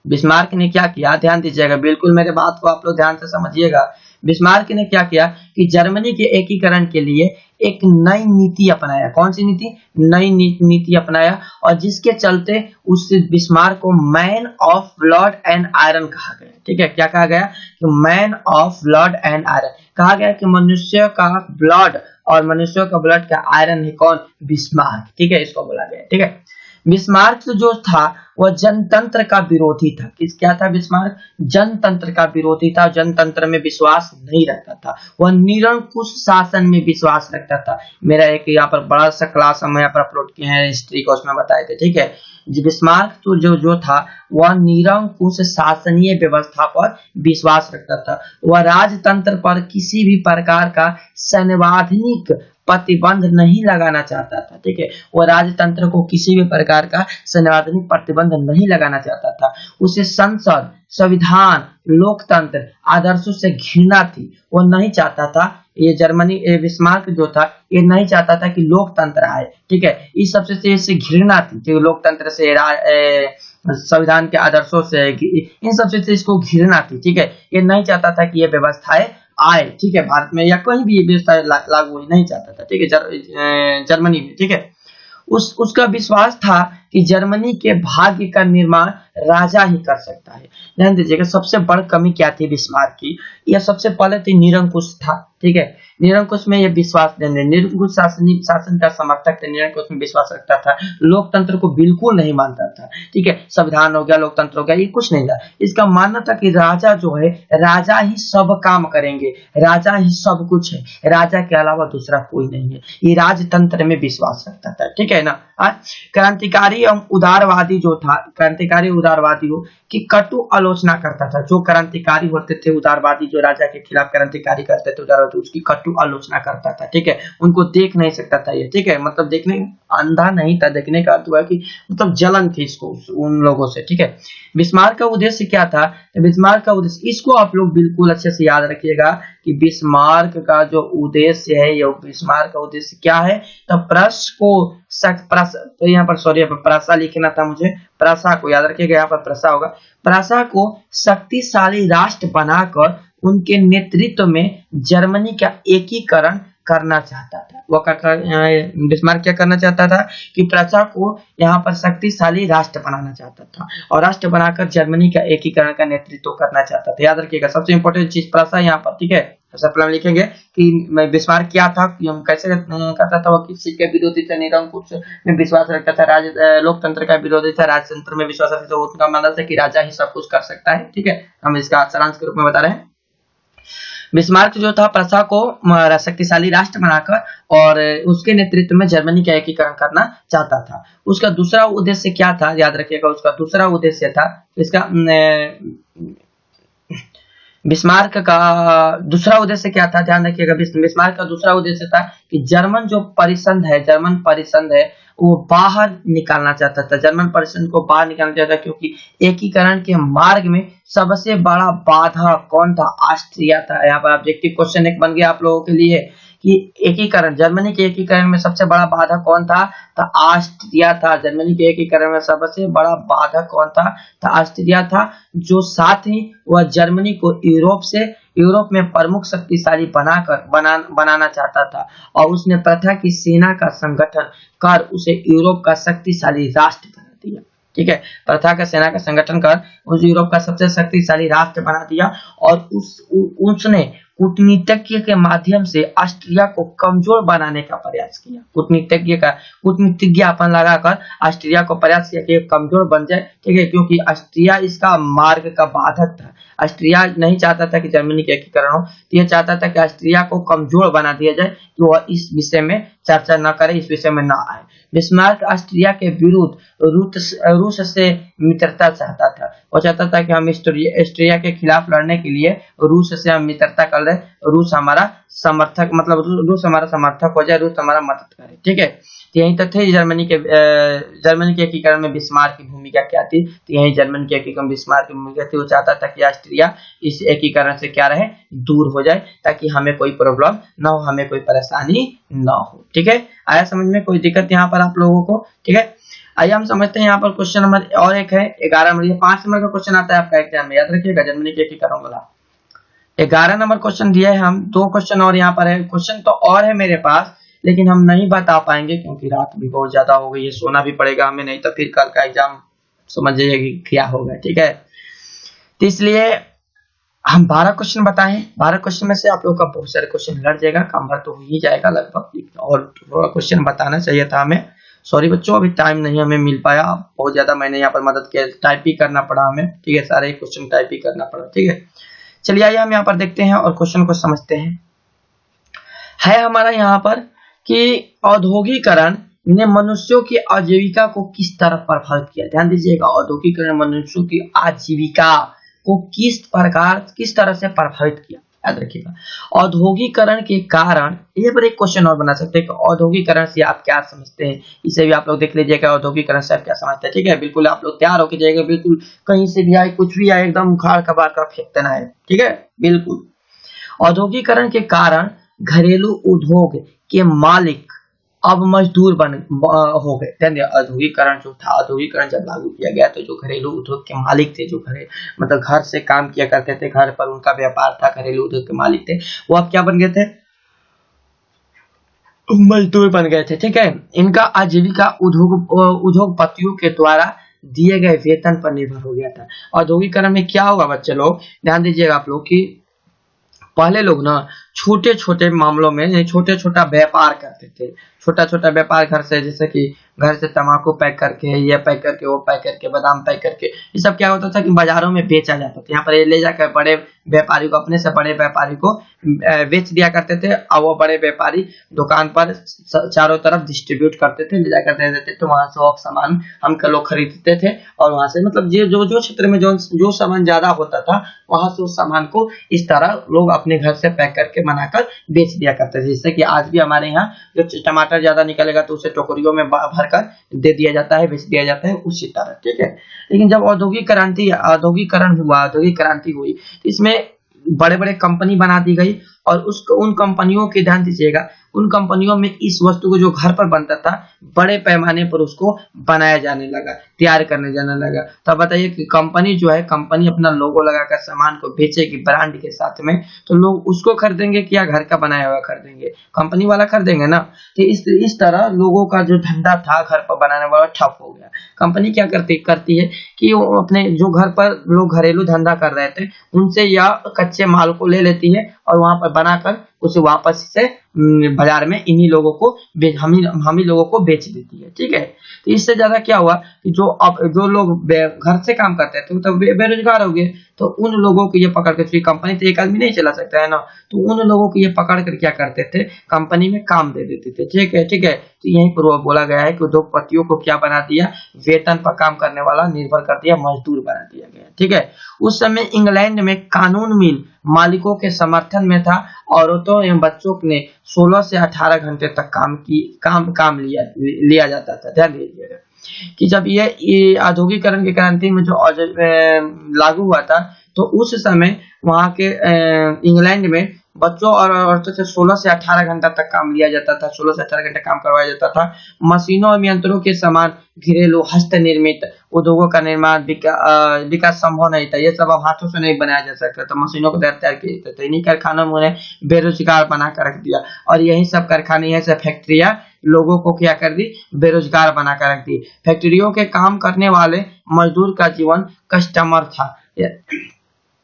बिस्मार्क ने क्या किया, ध्यान दीजिएगा, बिल्कुल मेरे बात को आप लोग ध्यान से समझिएगा। बिस्मार्क ने क्या किया कि जर्मनी के एकीकरण के लिए एक नई नीति अपनाया। कौन सी नीति? नई नीति अपनाया, और जिसके चलते उस बिस्मार्क को man of blood and iron कहा गया। ठीक है, क्या कहा गया? कि man of blood and iron कहा गया कि मनुष्य का ब्लड और मनुष्यों का ब्लड का आयरन है कौन? बिस्मार्क। ठीक है, इसको बोला गया। ठीक है, बिस्मार्क जो था वह जनतंत्र का विरोधी था। किस क्या था बिस्मार्क? जनतंत्र का विरोधी था, जनतंत्र में विश्वास नहीं रखता था, वह निरंकुश शासन में विश्वास रखता था। मेरा एक यहाँ पर बड़ा सा क्लास हम यहाँ पर अपलोड किए हैं हिस्ट्री को, उसमें बताए थे। ठीक है, बिस्मार्क तो जो था वह निरंकुश शासनीय व्यवस्था पर विश्वास रखता था। वह राजतंत्र पर किसी भी प्रकार का संवैधानिक प्रतिबंध नहीं लगाना चाहता था। ठीक है, वो राजतंत्र को किसी भी प्रकार का संवैधानिक प्रतिबंध नहीं लगाना चाहता था। उसे संसद, संविधान, लोकतंत्र आदर्शों से घृणा थी। वो नहीं चाहता था, ये जर्मनी बिस्मार्क जो था ये नहीं चाहता था कि लोकतंत्र आए। ठीक है, इस सबसे से घृणा थी, जो लोकतंत्र से, संविधान के आदर्शों से, इन सबसे इसको घृणा थी। ठीक है, ये नहीं चाहता था कि ये व्यवस्थाएं आए। ठीक है, भारत में या कहीं भी ये व्यवस्था लागू नहीं चाहता था। ठीक है, जर्मनी में। ठीक है, उसका विश्वास था कि जर्मनी के भाग्य का निर्माण राजा ही कर सकता है। ध्यान दीजिएगा, सबसे बड़ी कमी क्या थी बिस्मार्क की? यह सबसे पहले तो निरंकुश था। ठीक है, निरंकुश में यह विश्वास, निरंकुश शासन का समर्थक थे, निरंकुश में विश्वास रखता था, लोकतंत्र को बिल्कुल नहीं मानता था। ठीक है, संविधान हो गया, लोकतंत्र हो गया, ये कुछ नहीं था। इसका मानना था कि राजा जो है, राजा ही सब काम करेंगे, राजा ही सब कुछ है, राजा के अलावा दूसरा कोई नहीं है। ये राजतंत्र में विश्वास रखता था। ठीक है ना। क्रांतिकारी एवं उदारवादी जो था, क्रांतिकारी उदारवादी हो कि कटु आलोचना करता था। जो क्रांतिकारी होते थे उदारवादी, जो राजा के खिलाफ क्रांतिकारी करते थे उदारवादी, उसकी कटु आलोचना करता था। ठीक है, उनको देख नहीं सकता था ये। ठीक है, मतलब देखने, अंधा नहीं था, देखने का अर्थ हुआ कि मतलब जलन थी इसको उन लोगों से। ठीक है, बिस्मार्क का उद्देश्य क्या था? बिस्मार्क का उद्देश्य, इसको आप लोग बिल्कुल अच्छे से याद रखिएगा कि बिस्मार्क का जो उद्देश्य है, ये बिस्मार्क का उद्देश्य क्या है? तो प्रश्न को तो यहाँ पर सॉरी, प्रसा लिखना था मुझे, प्रसा को याद रखिएगा, यहाँ पर प्रसा होगा। प्रसा को शक्तिशाली राष्ट्र बनाकर उनके नेतृत्व में जर्मनी का एकीकरण करना चाहता था। वो बिस्मार्क क्या करना चाहता था कि प्रजा को यहाँ पर शक्तिशाली राष्ट्र बनाना चाहता था, और राष्ट्र बनाकर जर्मनी का एकीकरण का नेतृत्व करना चाहता था। याद रखिएगा, सबसे इंपॉर्टेंट चीज प्रजा यहाँ पर। ठीक है, सबसे पहले लिखेंगे कि बिस्मार्क क्या था, कैसे करता था, वो किसी के विरोधी था, निरंकुश में विश्वास रखता था, लोकतंत्र का विरोधी था, राजतंत्र में विश्वास रखता था। उनका मानना था कि राजा ही सब कुछ कर सकता है। ठीक है, हम इसका सारांश के रूप में बता रहे हैं। बिस्मार्क जो था प्रजा को शक्तिशाली राष्ट्र बनाकर और उसके नेतृत्व में जर्मनी का एकीकरण करना चाहता था। उसका दूसरा उद्देश्य क्या था? याद रखिएगा, उसका दूसरा उद्देश्य था, इसका बिस्मार्क का दूसरा उद्देश्य क्या था? ध्यान रखिएगा, बिस्मार्क का दूसरा उद्देश्य था कि जर्मन परिसंध है वो बाहर निकालना चाहता था। जर्मन परिसंध को बाहर निकालना चाहता था, क्योंकि एकीकरण के मार्ग में सबसे बड़ा बाधा कौन था? ऑस्ट्रिया था। यहाँ पर ऑब्जेक्टिव क्वेश्चन एक बन गया आप लोगों के लिए कि एकीकरण, जर्मनी के एकीकरण में सबसे बड़ा बाधा कौन था? तो ऑस्ट्रिया था। जर्मनी के एकीकरण में सबसे बड़ा बाधा कौन था? तो ऑस्ट्रिया था, जो साथ ही वह जर्मनी को यूरोप में प्रमुख शक्तिशाली बनाना चाहता था, और उसने प्रथा की सेना का संगठन कर उसे यूरोप का शक्तिशाली राष्ट्र बना दिया। ठीक है, प्रथा का सेना का संगठन कर उस यूरोप का सबसे शक्तिशाली राष्ट्र बना दिया, और उसने कूटनीतिज्ञ के माध्यम से ऑस्ट्रिया को कमजोर बनाने का प्रयास किया। कूटनीतिज्ञापन लगाकर ऑस्ट्रिया को प्रयास किया कि कमजोर बन जाए। ठीक है, क्योंकि ऑस्ट्रिया इसका मार्ग का बाधक था। ऑस्ट्रिया नहीं चाहता था कि जर्मनी के एकीकरण हो, तो यह चाहता था कि ऑस्ट्रिया को कमजोर बना दिया जाए, कि वह इस विषय में चर्चा न करें, इस विषय में न आए। बिस्मार्क ऑस्ट्रिया के विरुद्ध रूस से मित्रता चाहता था। वो चाहता था कि हम ऑस्ट्रिया के खिलाफ लड़ने के लिए रूस से हम मित्रता कर ले, रूस हमारा समर्थक, मतलब रूस हमारा समर्थक हो जाए, रूस हमारा मदद करे। ठीक है, तो यही तथ्य जर्मनी के एकीकरण में बिस्मार्क की भूमिका क्या थी, तो यही जर्मनी के एकीकरण बिस्मार्क की भूमिका थी। वो चाहता था कि ऑस्ट्रिया इस एकीकरण से क्या रहे, दूर हो जाए, ताकि हमें कोई प्रॉब्लम ना हो, हमें कोई परेशानी ना हो। ठीक है, आया समझ में, कोई दिक्कत यहाँ पर आप लोगों को? ठीक है, आइए हम समझते हैं यहाँ पर क्वेश्चन नंबर और एक है 11 नंबर, 5 नंबर का क्वेश्चन आता है आपका एग्जाम में, याद रखिएगा, जर्मनी के एकीकरण वाला। 11 नंबर क्वेश्चन दिया है, हम 2 क्वेश्चन और यहाँ पर है, क्वेश्चन तो और है मेरे पास, लेकिन हम नहीं बता पाएंगे क्योंकि रात भी बहुत ज्यादा हो गई है, सोना भी पड़ेगा हमें, नहीं तो फिर कल का एग्जाम समझ जाइए क्या होगा। ठीक है, तो इसलिए हम 12 क्वेश्चन बताएं, 12 क्वेश्चन में से आप लोग का बहुत सारे क्वेश्चन लड़ जाएगा, कम भर तो हो ही जाएगा लगभग, और क्वेश्चन बताना चाहिए था हमें। सॉरी बच्चों, अभी टाइम नहीं हमें मिल पाया, बहुत ज्यादा मैंने यहाँ पर मदद किया, टाइप ही करना पड़ा हमें। ठीक है, सारे क्वेश्चन टाइप ही करना पड़ा। ठीक है, चलिए आइए हम यहाँ पर देखते हैं और क्वेश्चन को समझते हैं। है हमारा यहाँ पर कि औद्योगिकरण ने मनुष्यों की आजीविका को किस तरह प्रभावित किया। ध्यान दीजिएगा, औद्योगिकरण मनुष्यों की आजीविका को किस तरह से प्रभावित किया, याद रखिएगा। औद्योगिकरण के कारण, ये पर एक क्वेश्चन और बना सकते हैं कि औद्योगिकरण से आप क्या समझते हैं, इसे भी आप लोग देख लीजिएगा, औद्योगिकरण से आप क्या समझते हैं। ठीक है, बिल्कुल आप लोग तैयार होकर जाइएगा, बिल्कुल कहीं से भी आए, कुछ भी आए, एकदम उखाड़ कबाड़ कर फेंक देना है। ठीक है, बिल्कुल। औद्योगिकरण के कारण घरेलू उद्योग के मालिक अब मजदूर हो गए। ध्यान दिया, औद्योगिकरण जो था, औद्योगिकरण जब लागू किया गया तो जो घरेलू उद्योग के मालिक थे, जो मतलब घर से काम किया करते थे, घर पर उनका व्यापार था, घरेलू उद्योग के मालिक थे, वो अब क्या बन गए थे, मजदूर बन गए थे। ठीक है, इनका आजीविका उद्योगपतियों के द्वारा दिए गए वेतन पर निर्भर हो गया था। औद्योगिकरण में क्या होगा बच्चे लोग, ध्यान दीजिएगा आप लोग, की पहले लोग ना छोटे छोटे मामलों में छोटे छोटा व्यापार करते थे, छोटा छोटा व्यापार घर से, जैसे कि घर से तंबाकू पैक करके, ये पैक करके, वो पैक करके, बादाम पैक करके, ये सब क्या होता था कि बाजारों में बेचा जाता था। यहाँ पर ये ले जाकर बड़े व्यापारी को, अपने से बड़े व्यापारी को बेच दिया करते थे, और वो बड़े व्यापारी दुकान पर चारों तरफ डिस्ट्रीब्यूट करते थे, ले जाकर दे देते थे, वहां से वो सामान हम लोग खरीदते थे, और वहां से मतलब जो क्षेत्र में जो सामान ज्यादा होता था, वहां से उस सामान को इस तरह लोग अपने घर से पैक करके बनाकर बेच दिया करते थे। जिससे कि आज भी हमारे यहाँ जो टमाटर ज्यादा निकलेगा तो उसे टोकरियों में भरकर दे दिया जाता है, बेच दिया जाता है, उसी तरह। ठीक है, लेकिन जब औद्योगिक क्रांति हुई, इसमें बड़े बड़े कंपनी बना दी गई, और उन कंपनियों के, ध्यान दीजिएगा, उन कंपनियों में इस वस्तु को जो घर पर बनता था, बड़े पैमाने पर उसको बनाया जाने लगा, तैयार करने जाने लगा। तो बताइए कि कंपनी जो है, कंपनी अपना लोगो लगाकर सामान को बेचेगी ब्रांड के साथ में, तो लोग उसको खरीदेंगे क्या घर का बनाया हुआ खरीदेंगे, कंपनी वाला खरीदेंगे ना। तो इस तरह लोगों का जो धंधा था घर पर बनाने वाला ठप हो गया। कंपनी क्या करती है कि वो अपने जो घर पर लोग घरेलू धंधा कर रहे थे, उनसे या कच्चे माल को ले लेती है और वहां पर बनाकर उसे वापस से बाजार में इन्हीं लोगों को हम ही लोगों को बेच देती है। ठीक है, तो इससे ज्यादा क्या हुआ कि जो लोग घर से काम करते थे तो बेरोजगार हो गए, तो उन लोगों को ये पकड़ कर, कंपनी तो एक आदमी नहीं चला सकता है ना, तो उन लोगों को ये पकड़ कर क्या करते थे, कंपनी में काम दे देते थे। ठीक है, तो यहीं पर बोला गया है कि उद्योगपतियों को क्या बना दिया, वेतन पर काम करने वाला निर्भर कर दिया, मजदूर बना दिया गया। ठीक है, उस समय इंग्लैंड में कानून मिल मालिकों के समर्थन में था, औरतों एवं बच्चों ने 16 से 18 घंटे तक काम लिया जाता था। ध्यान दीजिएगा कि जब ये औद्योगिकरण की क्रांति में जो लागू हुआ था, तो उस समय वहां के इंग्लैंड में बच्चों और औरतों से 16 से 18 घंटा तक काम लिया जाता था, 16 से 18 घंटे काम करवाया जाता था। मशीनों और यंत्रों के समान घरेलू हस्त निर्मित उद्योगों का निर्माण विकास संभव नहीं था। ये सब अब हाथों से नहीं बनाया जा सकता, तो मशीनों को तैयार किए जाते थे। इन्हीं कारखानों में उन्हें बेरोजगार बनाकर रख दिया, और यही सब कारखाने, यही सब फैक्ट्रियां लोगों को क्या कर दी, बेरोजगार बनाकर रख दी। फैक्ट्रियों के काम करने वाले मजदूर का जीवन कस्टमर था।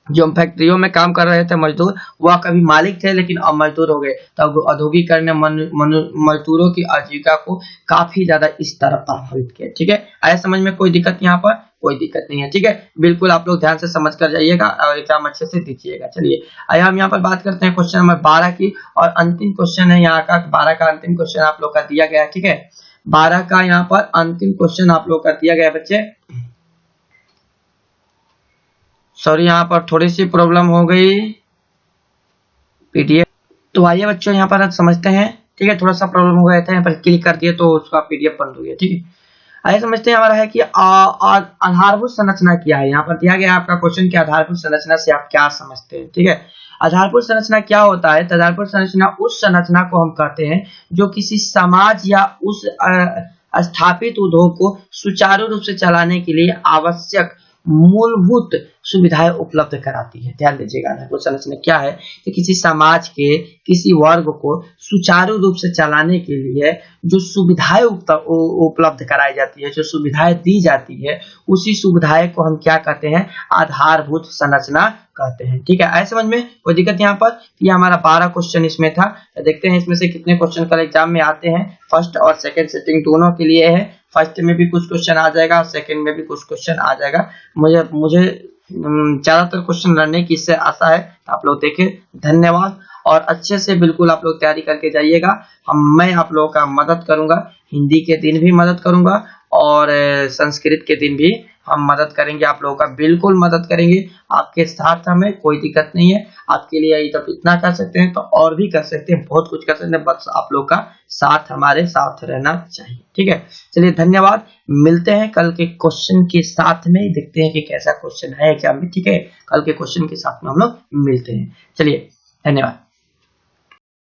जो फैक्ट्रियों में काम कर रहे थे मजदूर, वह कभी मालिक थे लेकिन अब मजदूर हो गए। तब औद्योगिकरण ने मजदूरों की आजीविका को काफी ज्यादा इस तरह प्रभावित किया। ठीक है, आया समझ में, कोई दिक्कत यहाँ पर, कोई दिक्कत नहीं है, ठीक है। बिल्कुल आप लोग ध्यान से समझ कर जाइएगा और एग्जाम अच्छे से दीजिएगा। चलिए आइए हम यहाँ पर बात करते हैं क्वेश्चन नंबर 12 की, और अंतिम क्वेश्चन है यहाँ का। 12 का अंतिम क्वेश्चन आप लोग का दिया गया है, ठीक है। 12 का यहाँ पर अंतिम क्वेश्चन आप लोग का दिया गया है बच्चे। सॉरी यहाँ पर थोड़ी सी प्रॉब्लम हो गई पीडीएफ, तो आइए बच्चों यहाँ पर समझते हैं, ठीक है। थोड़ा सा प्रॉब्लम हो गया था, यहाँ पर क्लिक कर दिए तो उसका पीडीएफ बंद हो गया, ठीक है। आइए समझते हैं हमारा है कि आधारभूत संरचना क्या है। यहाँ पर दिया गया आपका क्वेश्चन कि आधारभूत संरचना से आप क्या समझते हैं, ठीक है। आधारभूत संरचना क्या होता है? आधारभूत संरचना उस संरचना को हम कहते हैं जो किसी समाज या उस स्थापित उद्योग को सुचारू रूप से चलाने के लिए आवश्यक मूलभूत सुविधाएं उपलब्ध कराती है। ध्यान दीजिएगा, आधारभूत संरचना क्या है कि किसी समाज के किसी वर्ग को सुचारू रूप से चलाने के लिए जो सुविधाएं उपलब्ध कराई जाती है, जो सुविधाएं दी जाती है, उसी सुविधाएं को हम क्या कहते हैं? आधारभूत संरचना कहते हैं, ठीक है। ऐसे समझ में कोई दिक्कत यहाँ पर? ये हमारा 12 क्वेश्चन इसमें था। देखते हैं इसमें से कितने क्वेश्चन कल एग्जाम में आते हैं। फर्स्ट और सेकंड सिटिंग दोनों के लिए है। फर्स्ट में भी कुछ क्वेश्चन आ जाएगा, सेकंड में भी कुछ क्वेश्चन आ जाएगा। मुझे ज्यादातर क्वेश्चन लड़ने की इससे आशा है। आप लोग देखें, धन्यवाद। और अच्छे से बिल्कुल आप लोग तैयारी करके जाइएगा। मैं आप लोगों का मदद करूंगा, हिंदी के दिन भी मदद करूंगा और संस्कृत के दिन भी हम मदद करेंगे, आप लोगों का बिल्कुल मदद करेंगे। आपके साथ हमें कोई दिक्कत नहीं है। आपके लिए जब इतना कर सकते हैं तो और भी कर सकते हैं, बहुत कुछ कर सकते हैं, बस आप लोग का साथ हमारे साथ रहना चाहिए, ठीक है। चलिए धन्यवाद, मिलते हैं कल के क्वेश्चन के साथ में, देखते हैं कि कैसा क्वेश्चन है एग्जाम में, ठीक है। कल के क्वेश्चन के साथ में हम लोग मिलते हैं। चलिए धन्यवाद।